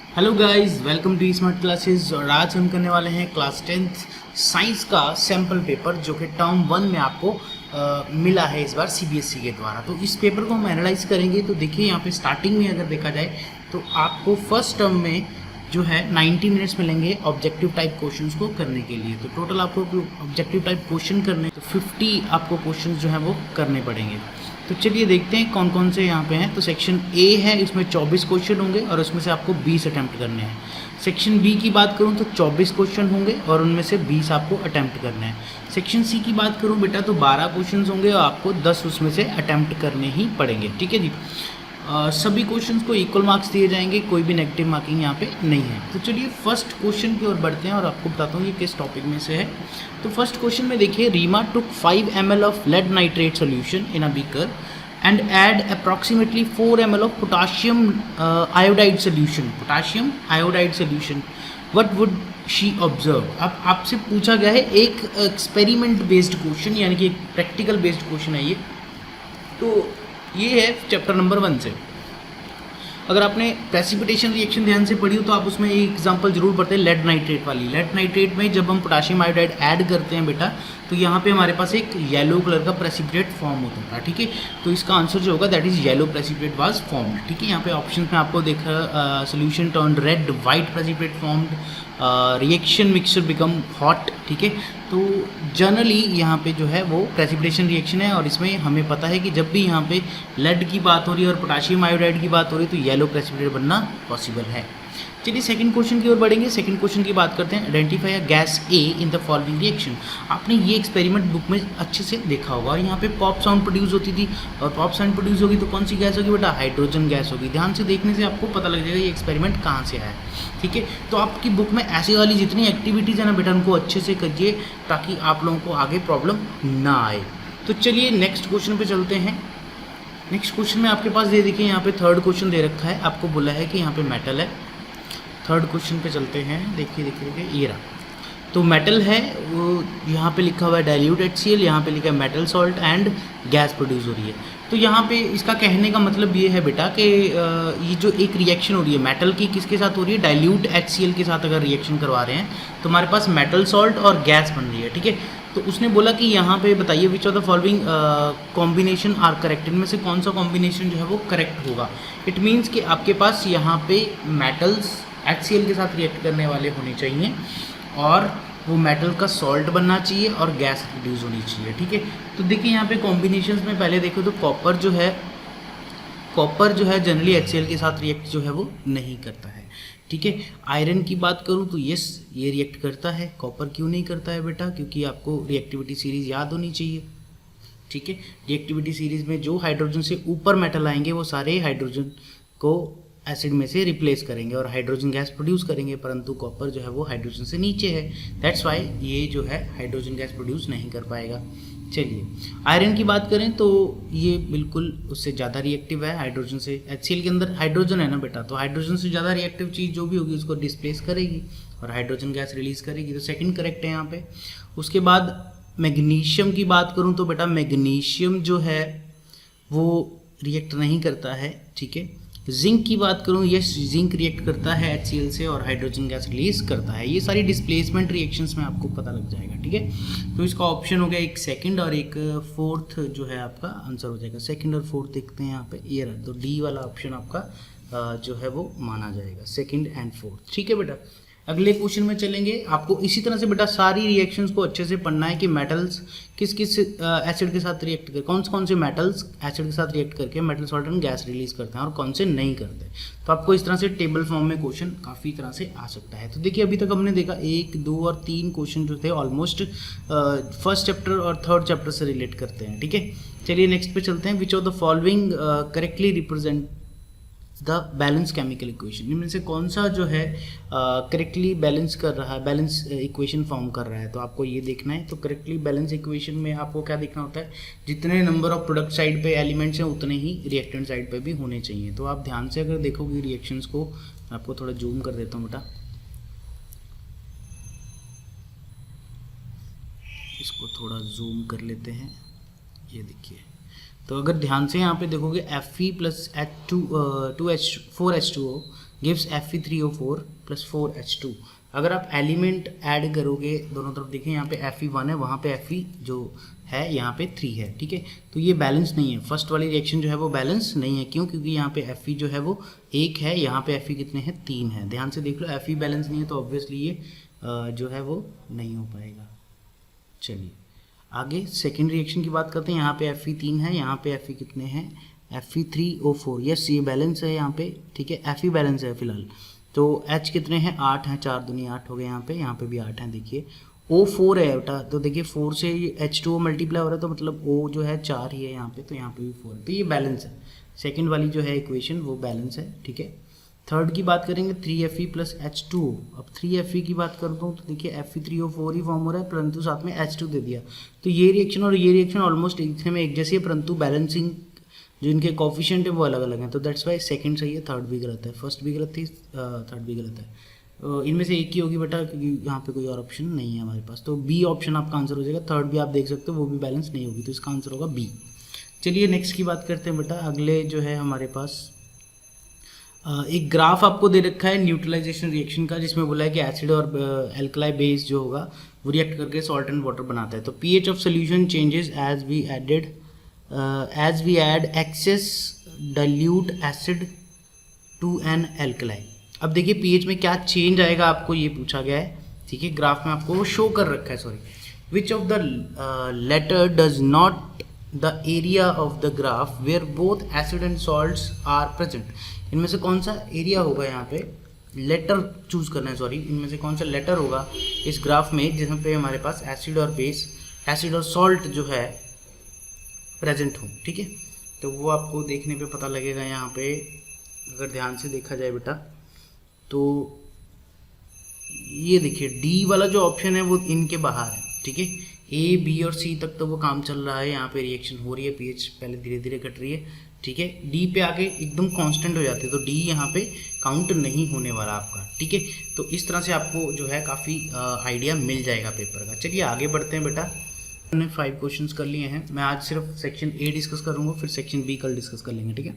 Hello guys, welcome to smart classes. और आज हम करने वाले हैं क्लास 10th साइंस का सैम्पल पेपर जो कि टर्म 1 में आपको मिला है इस बार सीबीएसई के द्वारा। तो इस पेपर को हम एनालाइज करेंगे। तो देखिए यहाँ पे स्टार्टिंग में अगर देखा जाए तो आपको फर्स्ट टर्म में जो है 90 मिनट्स मिलेंगे ऑब्जेक्टिव टाइप क्वेश्चंस को करने के लिए। तो टोटल आपको ऑब्जेक्टिव टाइप क्वेश्चन करने तो 50 आपको क्वेश्चंस जो है वो करने पड़ेंगे। तो चलिए देखते हैं कौन कौन से यहाँ पे हैं। तो सेक्शन ए है, इसमें 24 क्वेश्चन होंगे और उसमें से आपको 20 अटैम्प्ट करने हैं। सेक्शन बी की बात करूँ तो 24 क्वेश्चन होंगे और उनमें से 20 आपको अटैम्प्ट करने हैं। सेक्शन सी की बात करूँ बेटा तो 12 क्वेश्चन होंगे और आपको 10 उसमें से अटैम्प्ट करने ही पड़ेंगे। ठीक है जी। सभी क्वेश्चंस को इक्वल मार्क्स दिए जाएंगे, कोई भी नेगेटिव मार्किंग यहाँ पे नहीं है। तो चलिए फर्स्ट क्वेश्चन की ओर बढ़ते हैं और आपको बताता हूँ ये किस टॉपिक में से है। तो फर्स्ट क्वेश्चन में देखिए, Reema took 5 ml of lead nitrate solution in a beaker and add approximately 4 ml of potassium iodide solution. What would she observe? अब आपसे पूछा गया है एक एक्सपेरिमेंट बेस्ड क्वेश्चन, यानी कि एक प्रैक्टिकल बेस्ड क्वेश्चन है ये। तो ये है चैप्टर नंबर 1 से। अगर आपने प्रेसिपिटेशन रिएक्शन ध्यान से पढ़ी हो तो आप उसमें एक एग्जांपल जरूर पढ़ते हैं, लेड नाइट्रेट वाली। लेड नाइट्रेट में जब हम पोटाशियम आयोडाइड ऐड करते हैं बेटा तो यहाँ पे हमारे पास एक येलो कलर का प्रेसिपिटेट फॉर्म होता था। ठीक है, तो इसका आंसर जो होगा that is yellow precipitate was formed. ठीक है, यहाँ पे ऑप्शन में आपको देखा solution turn red, white precipitate formed, reaction mixture become hot. ठीक है, तो जनरली यहाँ पे जो है वो प्रेसिपिटेशन रिएक्शन है और इसमें हमें पता है कि जब भी यहाँ पे लेड की बात हो रही है और पोटाशियम आयोडाइड की बात हो रही है तो येलो प्रेसिपिटेट बनना पॉसिबल है। चलिए सेकंड क्वेश्चन की ओर बढ़ेंगे। सेकंड क्वेश्चन की बात करते हैं, identify a gas A in the following reaction. आपने ये एक्सपेरिमेंट बुक में अच्छे से देखा होगा। और यहाँ पे पॉप साउंड प्रोड्यूस होती थी और पॉप साउंड प्रोड्यूस होगी तो कौन सी गैस होगी बेटा? हाइड्रोजन गैस होगी। ध्यान से देखने से आपको पता लग जाएगा ये एक्सपेरिमेंट कहाँ से आया है। ठीक है, तो आपकी बुक में ऐसे वाली जितनी एक्टिविटीज़ है ना बेटा उनको अच्छे से करिए ताकि आप लोगों को आगे प्रॉब्लम ना आए। तो चलिए नेक्स्ट क्वेश्चन पे चलते हैं। नेक्स्ट क्वेश्चन में आपके पास दे देखिए, यहाँ पे थर्ड क्वेश्चन दे रखा है, आपको बोला है कि यहाँ पे मेटल है। थर्ड क्वेश्चन पे चलते हैं। देखिए ये रहा। तो मेटल है वो यहाँ पे लिखा हुआ है डाइल्यूट HCl, यहाँ पे लिखा है metal salt and gas produce हो रही है। तो यहाँ पे इसका कहने का मतलब ये है बेटा कि ये जो एक रिएक्शन हो रही है मेटल की किसके साथ हो रही है? डाइल्यूट HCl के साथ अगर रिएक्शन करवा रहे हैं तो हमारे पास मेटल सॉल्ट और गैस बन रही है। ठीक है, तो उसने बोला कि यहाँ पे बताइए which of the following combination are correct. इनमें से कौन सा कॉम्बिनेशन जो है वो करेक्ट होगा? इट मीन्स कि आपके पास यहाँ पे मेटल्स HCl के साथ रिएक्ट करने वाले होने चाहिए और वो मेटल का सॉल्ट बनना चाहिए और गैस प्रोड्यूस होनी चाहिए। ठीक है, तो देखिए यहाँ पे कॉम्बिनेशंस में पहले देखो तो कॉपर जो है जनरली HCl के साथ रिएक्ट जो है वो नहीं करता है। ठीक है, आयरन की बात करूँ तो यस ये रिएक्ट करता है। कॉपर क्यों नहीं करता है बेटा? क्योंकि आपको रिएक्टिविटी सीरीज याद होनी चाहिए। ठीक है, रिएक्टिविटी सीरीज में जो हाइड्रोजन से ऊपर मेटल आएंगे वो सारे हाइड्रोजन को एसिड में से रिप्लेस करेंगे और हाइड्रोजन गैस प्रोड्यूस करेंगे, परंतु कॉपर जो है वो हाइड्रोजन से नीचे है। दैट्स वाई ये जो है हाइड्रोजन गैस प्रोड्यूस नहीं कर पाएगा। चलिए आयरन की बात करें तो ये बिल्कुल उससे ज़्यादा रिएक्टिव है हाइड्रोजन से। HCl के अंदर हाइड्रोजन है ना बेटा, तो हाइड्रोजन से ज़्यादा रिएक्टिव चीज़ जो भी होगी उसको डिस्प्लेस करेगी और हाइड्रोजन गैस रिलीज करेगी। तो सेकंड करेक्ट है यहाँ पे। उसके बाद मैग्नीशियम की बात करूँ तो बेटा मैग्नीशियम जो है वो रिएक्ट नहीं करता है। ठीक है, जिंक की बात करूँ, यस जिंक रिएक्ट करता है HCl से और हाइड्रोजन गैस रिलीज करता है। ये सारी डिस्प्लेसमेंट रिएक्शंस में आपको पता लग जाएगा। ठीक है, तो इसका ऑप्शन हो गया एक सेकंड और एक फोर्थ जो है आपका आंसर हो जाएगा। सेकंड और फोर्थ देखते हैं यहाँ पे, ये रहा। तो डी वाला ऑप्शन आपका जो है वो माना जाएगा, सेकंड एंड फोर्थ। ठीक है बेटा, अगले क्वेश्चन में चलेंगे। आपको इसी तरह से बेटा सारी रिएक्शंस को अच्छे से पढ़ना है कि मेटल्स किस किस एसिड के साथ रिएक्ट कर, कौन से मेटल्स एसिड के साथ रिएक्ट करके metal salt and gas release करते हैं और कौन से नहीं करते। तो आपको इस तरह से टेबल फॉर्म में क्वेश्चन काफ़ी तरह से आ सकता है। तो देखिए अभी तक हमने देखा 1, 2 और 3 क्वेश्चन जो थे ऑलमोस्ट फर्स्ट चैप्टर और थर्ड चैप्टर से रिलेट करते हैं। ठीक है, चलिए नेक्स्ट पे चलते हैं। विच of the following correctly represent the balance chemical equation. इनमें से कौन सा जो है करेक्टली बैलेंस कर रहा है, बैलेंस इक्वेशन फॉर्म कर रहा है? तो आपको ये देखना है। तो करेक्टली बैलेंस इक्वेशन में आपको क्या देखना होता है? जितने नंबर ऑफ प्रोडक्ट साइड पे एलिमेंट्स हैं उतने ही रिएक्टेंट साइड पे भी होने चाहिए। तो आप ध्यान से अगर देखोगे रिएक्शंस को, आपको थोड़ा जूम कर देता हूँ बेटा, इसको थोड़ा जूम कर लेते हैं। ये देखिए, तो अगर ध्यान से यहाँ पे देखोगे Fe plus H2 4H2O gives Fe3O4 plus 4H2। अगर आप एलिमेंट ऐड करोगे दोनों तरफ, देखें यहाँ पे Fe1 है, वहाँ पे Fe जो है यहाँ पे 3 है, ठीक है। तो ये बैलेंस नहीं है, फर्स्ट वाली रिएक्शन जो है वो बैलेंस नहीं है। क्यों? क्योंकि यहाँ पे Fe जो है वो 1 है, यहाँ पे Fe कितने हैं? 3 है। ध्यान से देख लो, Fe बैलेंस नहीं है तो ऑब्वियसली ये जो है वो नहीं हो पाएगा। चलिए आगे सेकेंड रिएक्शन की बात करते हैं। यहाँ पे Fe 3 है, यहाँ पे Fe कितने हैं? Fe3O4। यस, ये बैलेंस है यहाँ पे, ठीक है। Fe बैलेंस है फिलहाल। तो H कितने हैं? 8 हैं, 4 दूनी 8 हो गए यहाँ पे भी 8 हैं। देखिए O4 है बेटा, तो देखिए 4 से H2O मल्टीप्लाई हो रहा है, तो मतलब O जो है 4 ही है यहाँ पे, तो यहाँ पे भी 4 है। तो ये बैलेंस है, सेकेंड वाली जो है इक्वेशन वो बैलेंस है, ठीक है। थर्ड की बात करेंगे 3Fe प्लस H2O। अब 3Fe की बात करता हूँ तो देखिए Fe3O4 ही फॉर्म हो रहा है, परंतु साथ में H2 दे दिया। तो ये रिएक्शन और ये रिएक्शन ऑलमोस्ट दिखने में एक जैसी है, परंतु बैलेंसिंग जो इनके कोफिशिएंट है वो अलग अलग हैं। तो दैट्स वाई सेकंड सही है, थर्ड भी गलत है, फर्स्ट भी गलत थी, थर्ड भी गलत है। इनमें से एक ही होगी बेटा, क्योंकि यहाँ पे कोई और ऑप्शन नहीं है हमारे पास। तो बी ऑप्शन आपका आंसर हो जाएगा। थर्ड भी आप देख सकते हो, वो भी बैलेंस नहीं होगी, तो इसका आंसर होगा बी। चलिए नेक्स्ट की बात करते हैं बेटा। अगले जो है हमारे पास एक ग्राफ आपको दे रखा है न्यूट्रलाइजेशन रिएक्शन का, जिसमें बोला है कि एसिड और एल्कलाई बेस जो होगा वो रिएक्ट करके सॉल्ट एंड वाटर बनाता है। तो pH of solution changes as we add excess dilute acid to an alkali. अब देखिए पीएच में क्या चेंज आएगा आपको ये पूछा गया है, ठीक है। ग्राफ में आपको वो शो कर रखा है, sorry. Which of the letter does not the area of the graph where both acid and salts are present. इनमें से कौन सा एरिया होगा, यहाँ पे लेटर चूज करना है, सॉरी। इनमें से कौन सा लेटर होगा इस ग्राफ में जिसमें पे हमारे पास एसिड और बेस, एसिड और सॉल्ट जो है प्रेजेंट हो, ठीक है। तो वो आपको देखने पे पता लगेगा। यहाँ पे अगर ध्यान से देखा जाए बेटा, तो ये देखिए डी वाला जो ऑप्शन है वो इनके बाहर है, ठीक है। ए बी और सी तक तो वो काम चल रहा है, यहाँ पे रिएक्शन हो रही है, पीएच पहले धीरे धीरे घट रही है, ठीक है। डी पे आके एकदम कांस्टेंट हो जाते हैं, तो डी यहाँ पे काउंट नहीं होने वाला आपका, ठीक है। तो इस तरह से आपको जो है काफ़ी आइडिया मिल जाएगा पेपर का। चलिए आगे बढ़ते हैं बेटा। हमने 5 क्वेश्चंस कर लिए हैं। मैं आज सिर्फ सेक्शन ए डिस्कस करूँगा, फिर सेक्शन बी कल डिस्कस कर लेंगे, ठीक है।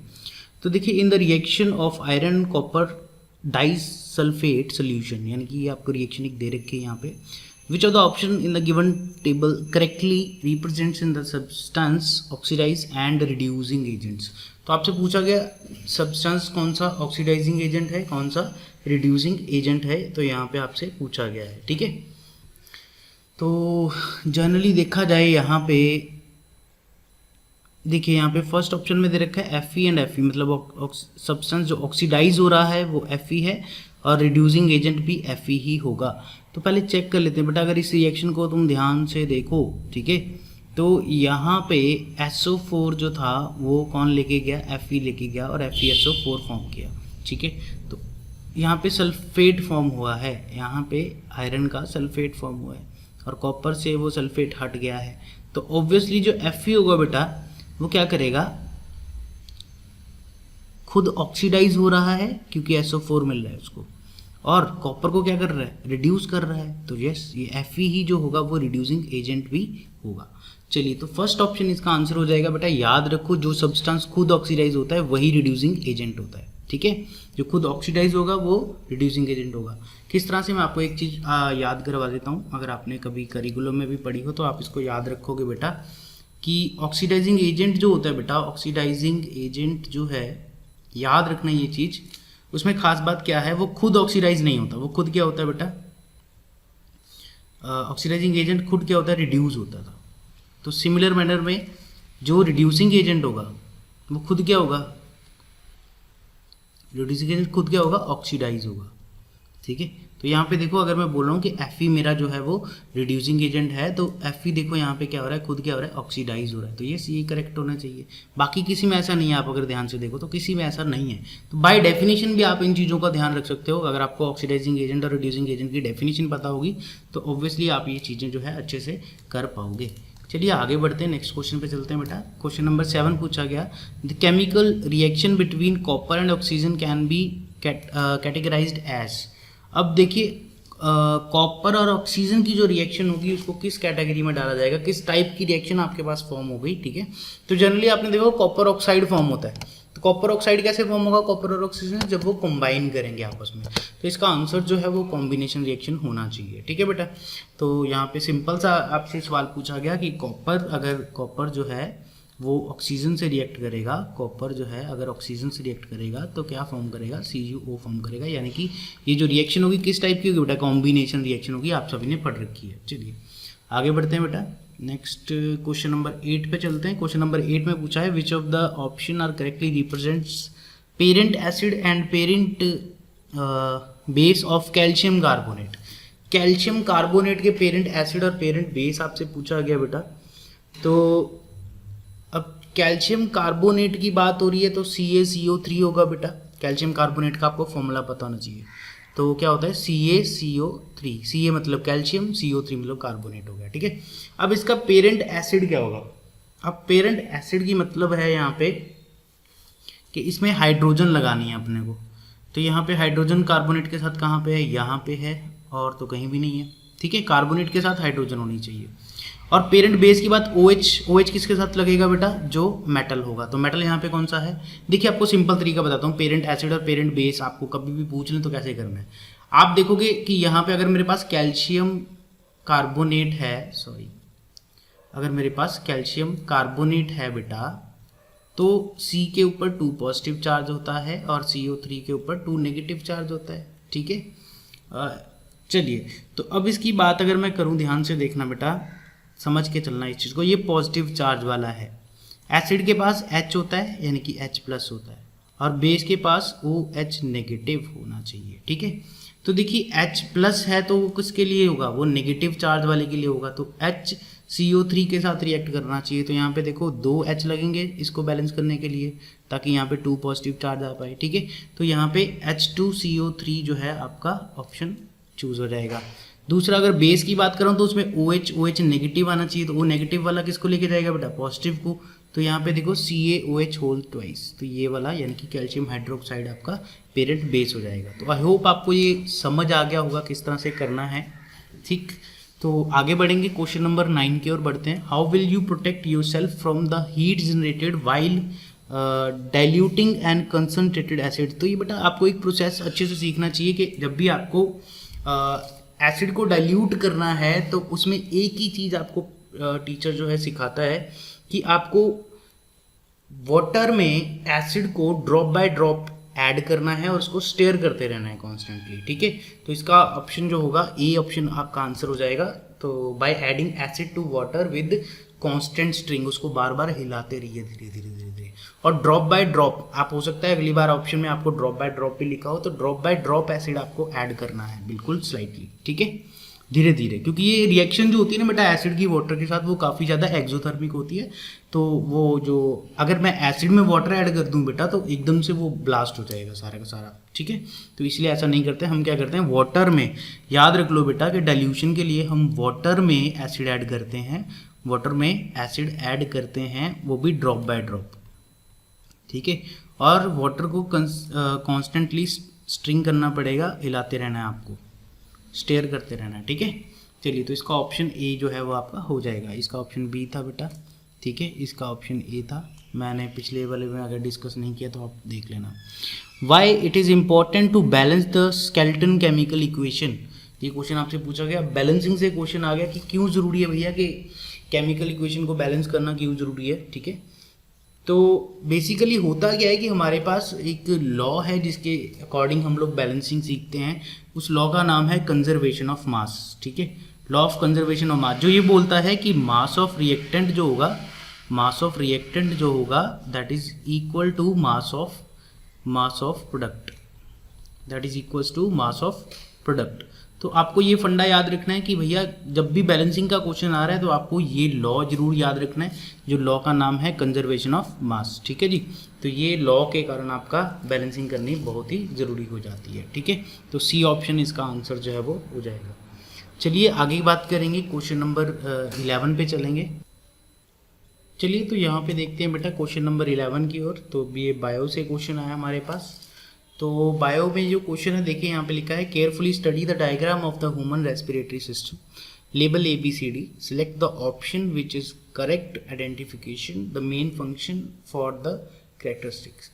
तो देखिए in the reaction of iron copper disulphate solution, यानी कि आपको रिएक्शन एक दे रखी है यहाँ पे। Which of the option in the given table correctly represents in the substance oxidize and reducing agents। तो आपसे पूछा गया सब्सटेंस कौन सा ऑक्सीडाइजिंग एजेंट है, कौन सा रिड्यूसिंग एजेंट है, तो यहाँ पे आपसे पूछा गया है, ठीक है। तो जनरली देखा जाए यहाँ पे देखिए, यहाँ पे फर्स्ट ऑप्शन में दे रखा है Fe एंड Fe, मतलब सब्सटेंस जो ऑक्सीडाइज हो रहा है वो Fe है और रिड्यूसिंग एजेंट भी Fe ही होगा। तो पहले चेक कर लेते हैं बेटा, अगर इस रिएक्शन को तुम ध्यान से देखो, ठीक है, तो यहाँ पे SO4 जो था वो कौन लेके गया? Fe लेके गया और FeSO4 फॉर्म किया, ठीक है। तो यहाँ पे सल्फेट फॉर्म हुआ है, यहाँ पे आयरन का सल्फेट फॉर्म हुआ है और कॉपर से वो सल्फेट हट गया है। तो ऑब्वियसली जो Fe होगा बेटा वो क्या करेगा? खुद ऑक्सीडाइज हो रहा है क्योंकि SO4 मिल रहा है उसको, और कॉपर को क्या कर रहा है? रिड्यूस कर रहा है। तो यस, ये Fe ही जो होगा वो रिड्यूसिंग एजेंट भी होगा। चलिए, तो फर्स्ट ऑप्शन इसका आंसर हो जाएगा बेटा। याद रखो, जो सब्सटेंस खुद ऑक्सीडाइज होता है वही रिड्यूसिंग एजेंट होता है, ठीक है। जो खुद ऑक्सीडाइज होगा वो रिड्यूसिंग एजेंट होगा। किस तरह से? मैं आपको एक चीज़ याद करवा देता हूँ। अगर आपने कभी करिकुलम में भी पढ़ी हो तो आप इसको याद रखोगे बेटा, कि ऑक्सीडाइजिंग एजेंट जो होता है बेटा, ऑक्सीडाइजिंग एजेंट जो है, याद रखना ये चीज़, उसमें खास बात क्या है, वो खुद ऑक्सीडाइज नहीं होता। वो खुद क्या होता है बेटा? ऑक्सीडाइजिंग एजेंट खुद क्या होता है? रिड्यूस होता था। तो सिमिलर मैनर में जो रिड्यूसिंग एजेंट होगा वो खुद क्या होगा? रिड्यूसिंग एजेंट खुद क्या होगा? ऑक्सीडाइज होगा, ठीक है। तो यहाँ पे देखो, अगर मैं बोल रहा हूँ कि Fe मेरा जो है वो रिड्यूसिंग एजेंट है, तो Fe देखो यहाँ पे क्या हो रहा है? खुद क्या हो रहा है? ऑक्सीडाइज हो रहा है। तो ये करेक्ट होना चाहिए। बाकी किसी में ऐसा नहीं है। आप अगर ध्यान से देखो तो किसी में ऐसा नहीं है। तो बाय डेफिनेशन भी आप इन चीज़ों का ध्यान रख सकते हो। अगर आपको ऑक्सीडाइजिंग एजेंट और रिड्यूसिंग एजेंट की डेफिनेशन पता होगी तो ऑब्वियसली आप ये चीज़ें जो है अच्छे से कर पाओगे। चलिए आगे बढ़ते हैं, नेक्स्ट क्वेश्चन पे चलते हैं बेटा। क्वेश्चन नंबर 7 पूछा गया, the chemical reaction between copper and oxygen can be categorized as. अब देखिए, कॉपर और ऑक्सीजन की जो रिएक्शन होगी उसको किस कैटेगरी में डाला जाएगा, किस टाइप की रिएक्शन आपके पास फॉर्म हो गई, ठीक है। तो जनरली आपने देखो कॉपर ऑक्साइड फॉर्म होता है। तो तो कॉपर ऑक्साइड कैसे फॉर्म होगा कॉपर और ऑक्सीजन, जब वो कंबाइन करेंगे आपस में। तो इसका आंसर जो है वो कॉम्बिनेशन रिएक्शन होना चाहिए, ठीक है बेटा। तो यहाँ पे सिंपल सा आपसे सवाल पूछा गया कि कॉपर, अगर कॉपर जो है वो ऑक्सीजन से रिएक्ट करेगा, कॉपर जो है अगर ऑक्सीजन से रिएक्ट करेगा तो क्या फॉर्म करेगा, CuO फॉर्म करेगा, यानी कि ये जो रिएक्शन होगी किस टाइप की होगी बेटा, कॉम्बिनेशन रिएक्शन होगी, आप सभी ने पढ़ रखी है। चलिए आगे बढ़ते हैं बेटा, नेक्स्ट क्वेश्चन नंबर 8 पे चलते हैं। क्वेश्चन नंबर 8 में पूछा है which of the option are correctly represents parent acid and parent base of calcium carbonate. Calcium carbonate के पेरेंट एसिड और पेरेंट बेस आपसे पूछा गया बेटा। तो अब कैल्शियम कार्बोनेट की बात हो रही है तो CaCO3 होगा बेटा। कैल्शियम कार्बोनेट का आपको फॉर्मूला पता होना चाहिए। तो क्या होता है CaCO3, Ca मतलब कैल्शियम, CO3 मतलब कार्बोनेट हो गया, ठीक है। अब इसका पेरेंट एसिड क्या होगा। अब पेरेंट एसिड की मतलब है यहाँ पे कि इसमें हाइड्रोजन लगानी है अपने को। तो यहाँ पे हाइड्रोजन कार्बोनेट के साथ कहाँ पे है, यहाँ पे है, और तो कहीं भी नहीं है, ठीक है। कार्बोनेट के साथ हाइड्रोजन होनी चाहिए। और पेरेंट बेस की बात OH किसके साथ लगेगा बेटा, जो मेटल होगा। तो मेटल यहाँ पे कौन सा है, देखिए आपको सिंपल तरीका बताता हूँ। पेरेंट एसिड और पेरेंट बेस आपको कभी भी पूछ लें तो कैसे करना है। आप देखोगे कि यहाँ पे अगर मेरे पास कैल्शियम कार्बोनेट है, सॉरी, अगर मेरे पास कैल्शियम कार्बोनेट है बेटा, तो C के ऊपर 2 पॉजिटिव चार्ज होता है और CO3 के ऊपर 2 नेगेटिव चार्ज होता है, ठीक है। चलिए तो अब इसकी बात अगर मैं करूँ, ध्यान से देखना बेटा, समझ के चलना इस चीज़ को। ये पॉजिटिव चार्ज वाला है। एसिड के पास H होता है यानी कि H प्लस होता है, और बेस के पास OH नेगेटिव होना चाहिए, ठीक है। तो देखिए H प्लस है तो वो किसके लिए होगा, वो नेगेटिव चार्ज वाले के लिए होगा। तो HCO3 के साथ रिएक्ट करना चाहिए। तो यहाँ पे देखो 2 H लगेंगे इसको बैलेंस करने के लिए, ताकि यहाँ पे 2 पॉजिटिव चार्ज आ पाए, ठीक है। तो यहाँ पे H2CO3 जो है आपका ऑप्शन चूज हो जाएगा। दूसरा अगर बेस की बात करूँ तो उसमें OH नेगेटिव आना चाहिए। तो वो नेगेटिव वाला किसको लेके जाएगा बेटा, पॉजिटिव को। तो यहाँ पे देखो CaOH होल ट्वाइस, तो ये वाला यानी कि कैल्शियम हाइड्रोक्साइड आपका पेरेंट बेस हो जाएगा। तो आई होप आपको ये समझ आ गया होगा किस तरह से करना है, ठीक। तो आगे बढ़ेंगे, क्वेश्चन नंबर 9 की ओर बढ़ते हैं। How will you protect your self from the heat generated while diluting and concentrated acid. तो ये बेटा आपको एक प्रोसेस अच्छे से सीखना चाहिए कि जब भी आपको एसिड को डाइल्यूट करना है तो उसमें एक ही चीज़ आपको टीचर जो है सिखाता है कि आपको वाटर में एसिड को ड्रॉप बाय ड्रॉप ऐड करना है और उसको स्टेयर करते रहना है कॉन्स्टेंटली, ठीक है। तो इसका ऑप्शन जो होगा ए ऑप्शन आपका आंसर हो जाएगा। तो by adding acid to water with constant stirring, उसको बार बार हिलाते रहिए धीरे धीरे धीरे धीरे। और ड्रॉप बाय ड्रॉप, आप हो सकता है अगली बार ऑप्शन में आपको ड्रॉप बाय ड्रॉप भी लिखा हो, तो ड्रॉप बाय ड्रॉप एसिड आपको ऐड करना है, बिल्कुल स्लाइटली, ठीक है, धीरे धीरे। क्योंकि ये रिएक्शन जो होती है ना बेटा एसिड की वाटर के साथ, वो काफ़ी ज़्यादा एक्सोथर्मिक होती है। तो वो जो अगर मैं एसिड में वाटर ऐड कर दूं बेटा तो एकदम से वो ब्लास्ट हो जाएगा सारा का सारा, ठीक है। तो इसलिए ऐसा नहीं करते, हम क्या करते हैं वाटर में, याद रख लो बेटा कि डाइल्यूशन के लिए हम वाटर में एसिड ऐड करते हैं, वाटर में एसिड ऐड करते हैं, वो भी ड्रॉप बाय ड्रॉप, ठीक है। और वाटर को कॉन्स्टेंटली स्ट्रिंग करना पड़ेगा, हिलाते रहना है आपको, स्टेयर करते रहना है, ठीक है। चलिए तो इसका ऑप्शन ए जो है वो आपका हो जाएगा। इसका ऑप्शन बी था बेटा, ठीक है, इसका ऑप्शन ए था। मैंने पिछले वाले में अगर डिस्कस नहीं किया तो आप देख लेना। Why it is important to balance the skeleton chemical equation. ये क्वेश्चन आपसे पूछा गया, बैलेंसिंग से क्वेश्चन आ गया कि क्यों ज़रूरी है भैया कि केमिकल इक्वेशन को बैलेंस करना क्यों ज़रूरी है, ठीक है। तो बेसिकली होता क्या है कि हमारे पास एक लॉ है जिसके अकॉर्डिंग हम लोग बैलेंसिंग सीखते हैं। उस लॉ का नाम है कंजर्वेशन ऑफ मास, ठीक है, law of conservation of mass, जो ये बोलता है कि मास ऑफ रिएक्टेंट जो होगा, मास ऑफ रिएक्टेंट जो होगा that is equal to mass of product, that is equals to mass of product. तो आपको ये फंडा याद रखना है कि भैया जब भी बैलेंसिंग का क्वेश्चन आ रहा है तो आपको ये लॉ जरूर याद रखना है, जो लॉ का नाम है कंजर्वेशन ऑफ मास, ठीक है जी। तो ये लॉ के कारण आपका बैलेंसिंग करनी बहुत ही ज़रूरी हो जाती है, ठीक है। तो सी ऑप्शन इसका आंसर जो है वो हो जाएगा। चलिए आगे की बात करेंगे, क्वेश्चन नंबर 11 पे चलेंगे। चलिए तो यहाँ पे देखते हैं बेटा क्वेश्चन नंबर 11 की ओर। तो ये बायो से क्वेश्चन आया हमारे पास। तो बायो में जो क्वेश्चन है देखिए यहाँ पे लिखा है, carefully study the diagram of the human respiratory system, label ABCD, select the option which is correct identification the main function for the characteristics.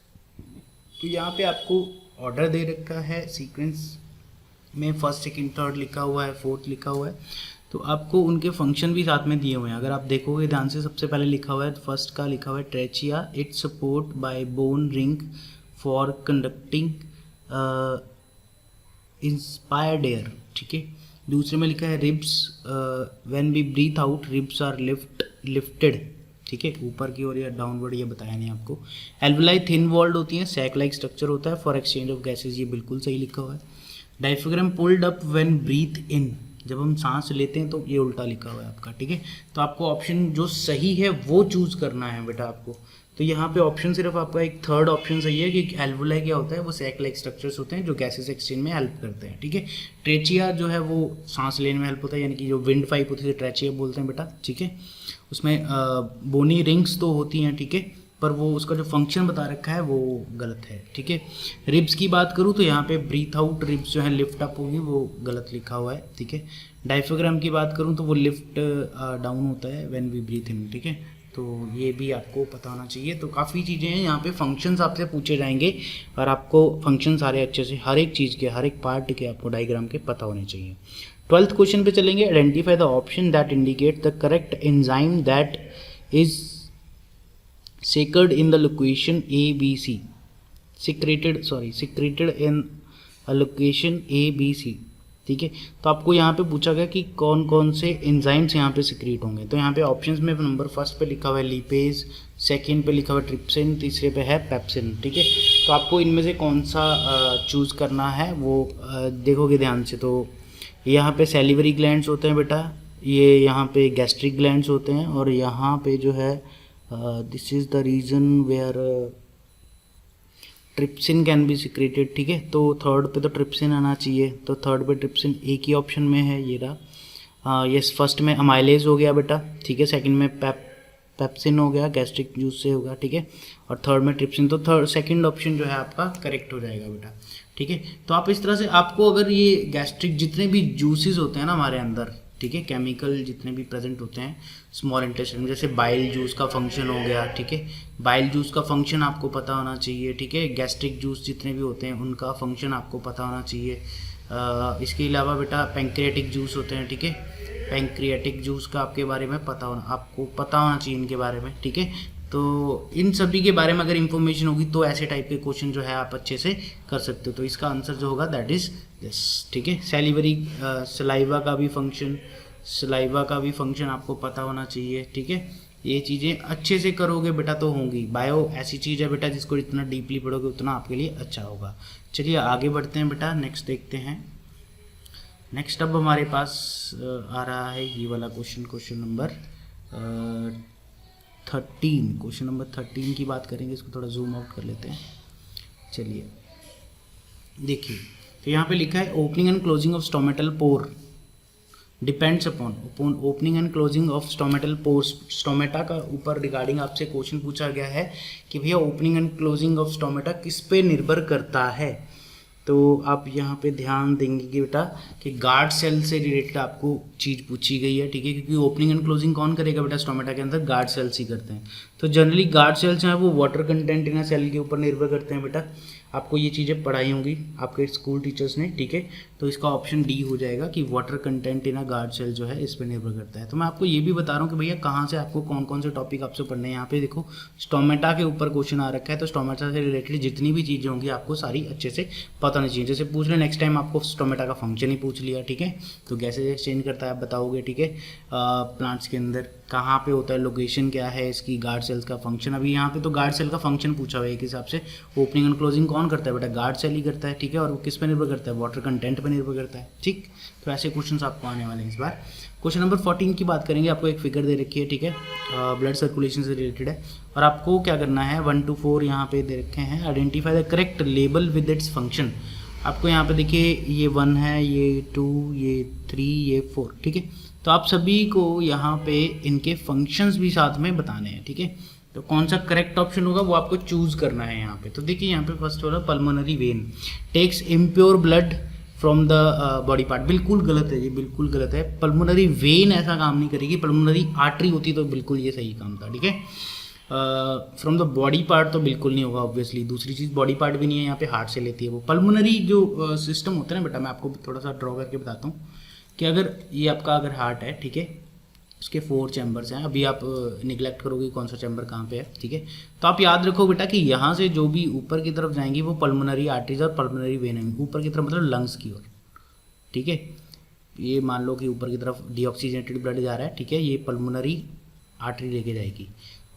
तो यहाँ पे आपको ऑर्डर दे रखा है, सीक्वेंस में फर्स्ट सेकंड थर्ड लिखा हुआ है, फोर्थ लिखा हुआ है, तो आपको उनके फंक्शन भी साथ में दिए हुए हैं। अगर आप देखोगे ध्यान से, सबसे पहले लिखा हुआ है, फर्स्ट का लिखा हुआ है trachea, it's support by bone ring for conducting inspired air, ठीक है। दूसरे में लिखा है ribs, when we breathe out ribs are lifted, ठीक है, ऊपर की ओर या डाउनवर्ड, ये बताया नहीं आपको। एल्वुलाई थिन वॉल्ड होती हैं, सैक लाइक स्ट्रक्चर होता है फॉर एक्सचेंज ऑफ गैसेज, ये बिल्कुल सही लिखा हुआ है। Diaphragm pulled up when breathe in, जब हम सांस लेते हैं तो ये उल्टा लिखा हुआ है आपका, ठीक है। तो आपको ऑप्शन जो सही है वो चूज करना है बेटा आपको। तो यहाँ पे ऑप्शन सिर्फ आपका एक थर्ड ऑप्शन सही है कि एल्वुलाई क्या होता है, वो सैक लाइक स्ट्रक्चर्स होते हैं जो गैसेस एक्सचेंज में हेल्प करते हैं, ठीक है। ट्रेचिया जो है वो सांस लेने में हेल्प होता है, यानी कि जो विंड पाइप होती है ट्रेचिया बोलते हैं बेटा, ठीक है। उसमें बोनी रिंग्स तो होती हैं, ठीक है, पर वो उसका जो फंक्शन बता रखा है वो गलत है, ठीक है। रिब्स की बात करूँ तो यहाँ पे ब्रीथ आउट रिब्स जो है लिफ्ट अप होगी, वो गलत लिखा हुआ है, ठीक है। डायफ्राम की बात करूँ तो वो लिफ्ट डाउन होता है व्हेन वी ब्रीथ इन, ठीक है। तो ये भी आपको पता होना चाहिए। तो काफ़ी चीज़ें हैं यहाँ पे, फंक्शंस आपसे पूछे जाएंगे और आपको फंक्शन सारे अच्छे से हर एक चीज़ के, हर एक पार्ट के आपको डायग्राम के पता होने चाहिए। 12th क्वेश्चन पे चलेंगे। Identify the option that indicate the correct enzyme that is secreted in the location A B C, secreted in a location A B C, ठीक है। तो आपको यहाँ पे पूछा गया कि कौन कौन से एंजाइम्स यहाँ पे सिक्रीट होंगे। तो यहाँ पे ऑप्शंस में नंबर फर्स्ट पे लिखा हुआ है लिपेज, सेकंड पे लिखा हुआ है ट्रिप्सिन, तीसरे पे है पेप्सिन, ठीक है। तो आपको इनमें से कौन सा चूज़ करना है वो देखोगे ध्यान से। तो यहाँ पे सैलिवरी ग्लैंड्स होते हैं बेटा, ये यहाँ पे गैस्ट्रिक ग्लैंड्स होते हैं, और यहाँ पे जो है this is the reason where trypsin can be secreted, ठीक है। तो थर्ड पे तो ट्रिप्सिन आना चाहिए, तो थर्ड पे ट्रिप्सिन एक ही ऑप्शन में है, ये रहा। यस, फर्स्ट में अमाइलेज हो गया बेटा, ठीक है। सेकंड में पेप्सिन हो गया, गैस्ट्रिक जूस से होगा, ठीक है। और थर्ड में ट्रिप्सिन, तो सेकंड ऑप्शन जो है आपका करेक्ट हो जाएगा बेटा, ठीक है। तो आप इस तरह से, आपको अगर ये गैस्ट्रिक जितने भी जूसेस होते हैं ना हमारे अंदर, ठीक है, केमिकल जितने भी प्रेजेंट होते हैं स्मॉल इंटेस्टाइन में, जैसे बाइल जूस का फंक्शन हो गया, ठीक है, बाइल जूस का फंक्शन आपको पता होना चाहिए, ठीक है। गैस्ट्रिक जूस जितने भी होते हैं उनका फंक्शन आपको पता होना चाहिए। इसके अलावा बेटा पैंक्रियाटिक जूस होते हैं, ठीक है, पैंक्रियाटिक जूस का आपके बारे में आपको पता होना चाहिए इनके बारे में, ठीक है। तो इन सभी के बारे में अगर इन्फॉर्मेशन होगी तो ऐसे टाइप के क्वेश्चन जो है आप अच्छे से कर सकते हो। तो इसका आंसर जो होगा दैट इज दिस, ठीक है। सैलिवरी सलाइवा का भी फंक्शन आपको पता होना चाहिए, ठीक है। ये चीज़ें अच्छे से करोगे बेटा तो होंगी। बायो ऐसी चीज़ है बेटा जिसको जितना डीपली पढ़ोगे उतना आपके लिए अच्छा होगा। चलिए आगे बढ़ते हैं बेटा, नेक्स्ट देखते हैं। नेक्स्ट अब हमारे पास आ रहा है ये वाला क्वेश्चन नंबर 13। क्वेश्चन नंबर 13 की बात करेंगे, इसको थोड़ा जूम आउट कर लेते हैं। चलिए देखिए, तो यहाँ पे लिखा है opening and closing of stomatal pore depends upon opening and closing of stomatal pores. Stomata का ऊपर रिगार्डिंग आपसे क्वेश्चन पूछा गया है कि भैया opening and closing of stomata किस पे निर्भर करता है। तो आप यहाँ पे ध्यान देंगे कि बेटा कि गार्ड सेल से रिलेटेड आपको चीज़ पूछी गई है, ठीक है, क्योंकि ओपनिंग एंड क्लोजिंग कौन करेगा बेटा, स्टोमेटा के अंदर गार्ड सेल्स ही करते हैं। तो जनरली गार्ड सेल्स हैं वो वाटर कंटेंट इन सेल के ऊपर निर्भर करते हैं बेटा। आपको ये चीज़ें पढ़ाई होंगी आपके स्कूल टीचर्स ने, ठीक है। तो इसका ऑप्शन डी हो जाएगा कि water content in a guard cell जो है इस पर निर्भर करता है। तो मैं आपको ये भी बता रहा हूँ कि भैया कहाँ से आपको कौन कौन से टॉपिक आपसे पढ़ने हैं। यहाँ पे देखो स्टोमेटा के ऊपर क्वेश्चन आ रखा है, तो स्टोमेटा से रिलेटेड जितनी भी चीज़ें होंगी आपको सारी अच्छे से पता होनी चाहिए। जैसे पूछ लें नेक्स्ट टाइम आपको स्टोमेटा का फंक्शन ही पूछ लिया, ठीक है, तो गैसेज एक्सचेंज करता है आप बताओगे, ठीक है। प्लांट्स के अंदर कहाँ पे होता है, लोकेशन क्या है इसकी, गार्ड सेल्स का फंक्शन। अभी यहाँ पे तो गार्ड सेल का फंक्शन पूछा हुआ है एक हिसाब से। ओपनिंग एंड क्लोजिंग कौन करता है बेटा, गार्ड सेल ही करता है, ठीक है। और वो किस पे निर्भर करता है, वाटर कंटेंट पे निर्भर करता है, ठीक। तो ऐसे क्वेश्चंस आपको आने वाले हैं इस बार। क्वेश्चन नंबर 14 की बात करेंगे। आपको एक फिगर दे रखी है, ठीक है, ब्लड सर्कुलेशन से रिलेटेड है, और आपको क्या करना है 1 to 4 यहाँ पे दे रखे हैं। Identify the correct label with its function. आपको यहाँ पे देखिए ये 1 है, ये 2, ये 3, ये 4, ठीक है। तो आप सभी को यहाँ पे इनके फंक्शंस भी साथ में बताने हैं, ठीक है। तो कौन सा करेक्ट ऑप्शन होगा वो आपको चूज करना है यहाँ पे। तो देखिए यहाँ पे फर्स्ट वाला pulmonary vein takes impure blood from the body part, बिल्कुल गलत है, ये बिल्कुल गलत है। पल्मोनरी वेन ऐसा काम नहीं करेगी, पल्मोनरी आर्टरी होती तो बिल्कुल ये सही काम था, ठीक है। फ्रॉम द बॉडी पार्ट तो बिल्कुल नहीं होगा ऑब्वियसली। दूसरी चीज़ बॉडी पार्ट भी नहीं है, यहाँ पे हार्ट से लेती है वो। पल्मोनरी जो सिस्टम होता है ना बेटा, मैं आपको थोड़ा सा ड्रॉ करके बताता हूँ कि अगर ये आपका अगर हार्ट है, ठीक है, उसके 4 चैम्बर्स हैं। अभी आप निगलेक्ट करोगे कौन सा चैम्बर कहाँ पे है, ठीक है, तो आप याद रखो बेटा कि यहाँ से जो भी ऊपर की तरफ जाएंगी वो पल्मोनरी आर्टरीज और पल्मोनरी वेन आएंगी। ऊपर की तरफ मतलब लंग्स की ओर, ठीक है। ये मान लो कि ऊपर की तरफ डीऑक्सीजनेटेड ब्लड जा रहा है, ठीक है, ये पल्मोनरी आर्टरी लेके जाएगी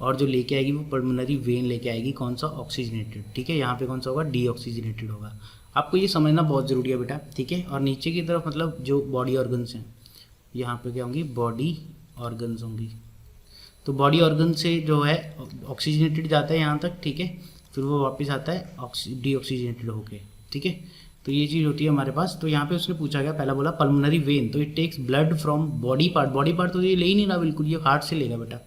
और जो लेके आएगी वो पल्मोनरी वेन लेके आएगी कौन सा, ऑक्सीजनेटेड, ठीक है। यहाँ पे कौन सा होगा, डीऑक्सीजनेटेड होगा। आपको ये समझना बहुत ज़रूरी है बेटा, ठीक है। और नीचे की तरफ मतलब जो बॉडी ऑर्गन्स हैं, यहाँ पे क्या होंगी, बॉडी ऑर्गन्स होंगी। तो बॉडी ऑर्गन से जो है ऑक्सीजनेटेड जाता है यहाँ तक, ठीक है, फिर वो वापस आता है डीऑक्सीजनेटेड होके, ठीक है। तो ये चीज़ होती है हमारे पास। तो यहाँ पे उसने पूछा गया, पहला बोला पल्मोनरी वेन, तो it takes blood from body part. Body part तो ये ले ही नहीं रहा बिल्कुल, ये हार्ट से लेगा बेटा।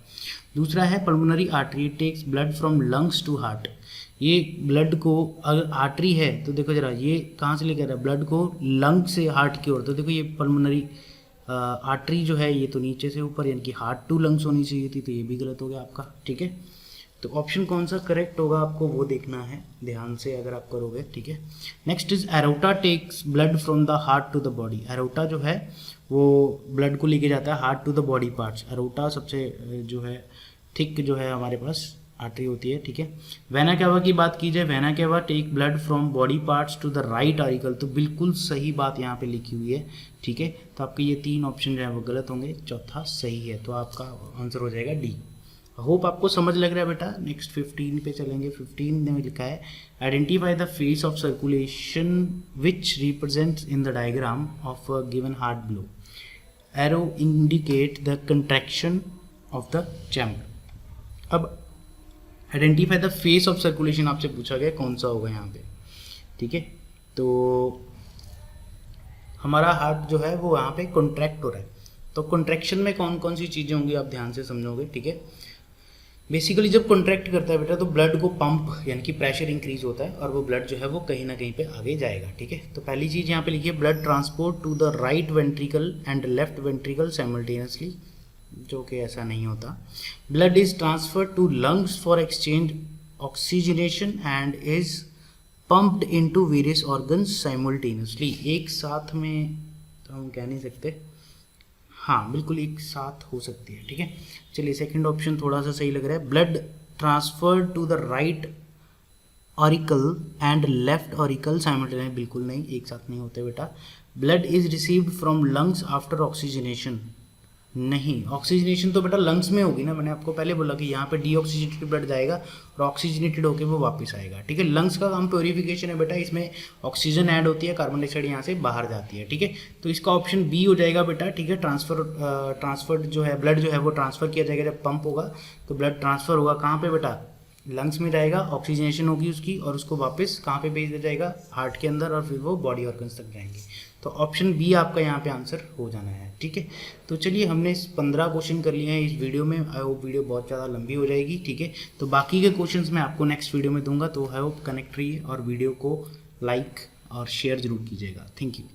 दूसरा है pulmonary artery, it takes blood from lungs to heart. ये ब्लड को, अगर आर्टरी है तो देखो जरा ये कहाँ से लेकर रहा है, ब्लड को लंग से हार्ट की ओर। तो देखो ये पल्मोनरी आर्टरी जो है ये तो नीचे से ऊपर, यानी कि हार्ट टू लंग्स होनी चाहिए थी, तो ये भी गलत हो गया आपका, ठीक है। तो ऑप्शन कौन सा करेक्ट होगा आपको वो देखना है ध्यान से अगर आप करोगे, ठीक है। Next is aorta takes blood from the heart to the body. Aorta जो है वो ब्लड को लेके जाता है heart to the body parts. Aorta सबसे जो है थिक जो है हमारे पास आर्टरी होती है, ठीक है। वेना कैवा की बात की जाए, vena cava take blood from body parts to the right auricle. तो बिल्कुल सही बात यहाँ पे लिखी हुई है, ठीक है। तो आपके ये 3 ऑप्शन जो है वो गलत होंगे, चौथा सही है। तो आपका आंसर हो जाएगा डी। होप आपको समझ लग रहा है बेटा। नेक्स्ट 15 पे चलेंगे। 15 में लिखा है identify the phase of circulation which represents in the diagram of a given heart below. Arrow indicate the contraction of the chamber. अब identify the phase of circulation आपसे पूछा गया, कौन सा होगा यहाँ पे, ठीक है। तो हमारा हार्ट जो है वो यहाँ पे कॉन्ट्रैक्ट हो रहा है। तो कॉन्ट्रैक्शन में कौन कौन सी चीज़ें होंगी आप ध्यान से समझोगे, ठीक है। बेसिकली जब कॉन्ट्रैक्ट करता है बेटा तो ब्लड को पंप यानी कि प्रेशर इंक्रीज होता है और वो ब्लड जो है वो कहीं ना कहीं पे आगे जाएगा, ठीक है। तो पहली चीज़ यहाँ पे लिखिए, blood transport to the right ventricle and left ventricle simultaneously, जो कि ऐसा नहीं होता। Blood is transfer to lungs for exchange oxygenation and is pumped into various organs simultaneously. एक साथ में तो हम कह नहीं सकते, हाँ बिल्कुल एक साथ हो सकती है, ठीक है। चलिए सेकंड ऑप्शन थोड़ा सा सही लग रहा है, blood transfer to the right auricle and left auricle simultaneously, बिल्कुल नहीं, एक साथ नहीं होते बेटा। Blood is received from lungs after oxygenation, नहीं, ऑक्सीजनेशन तो बेटा लंग्स में होगी ना, मैंने आपको पहले बोला कि यहाँ पे डीऑक्सीजनेटेड ब्लड जाएगा और ऑक्सीजनेटेड होकर वो वापस आएगा, ठीक है। लंग्स का काम प्योरीफिकेशन है बेटा, इसमें ऑक्सीजन ऐड होती है, कार्बन डाइऑक्साइड यहाँ से बाहर जाती है, ठीक है। तो इसका ऑप्शन बी हो जाएगा बेटा, ठीक है। ट्रांसफर जो है ब्लड जो है वो ट्रांसफ़र किया जाएगा, जब पंप होगा तो ब्लड ट्रांसफ़र होगा कहाँ पे बेटा, लंग्स में जाएगा, ऑक्सीजनेशन होगी उसकी और उसको वापस कहाँ पे भेज दिया जाएगा, हार्ट के अंदर, और फिर वो बॉडी ऑर्गन्स तक जाएंगे। तो ऑप्शन बी आपका यहाँ पे आंसर हो जाना है, ठीक है। तो चलिए हमने 15 क्वेश्चन कर लिए हैं इस वीडियो में। आई होप वीडियो बहुत ज़्यादा लंबी हो जाएगी, ठीक है। तो बाकी के क्वेश्चंस मैं आपको नेक्स्ट वीडियो में दूंगा, तो आई होप कनेक्ट रहिए और वीडियो को लाइक और शेयर जरूर कीजिएगा। Thank you.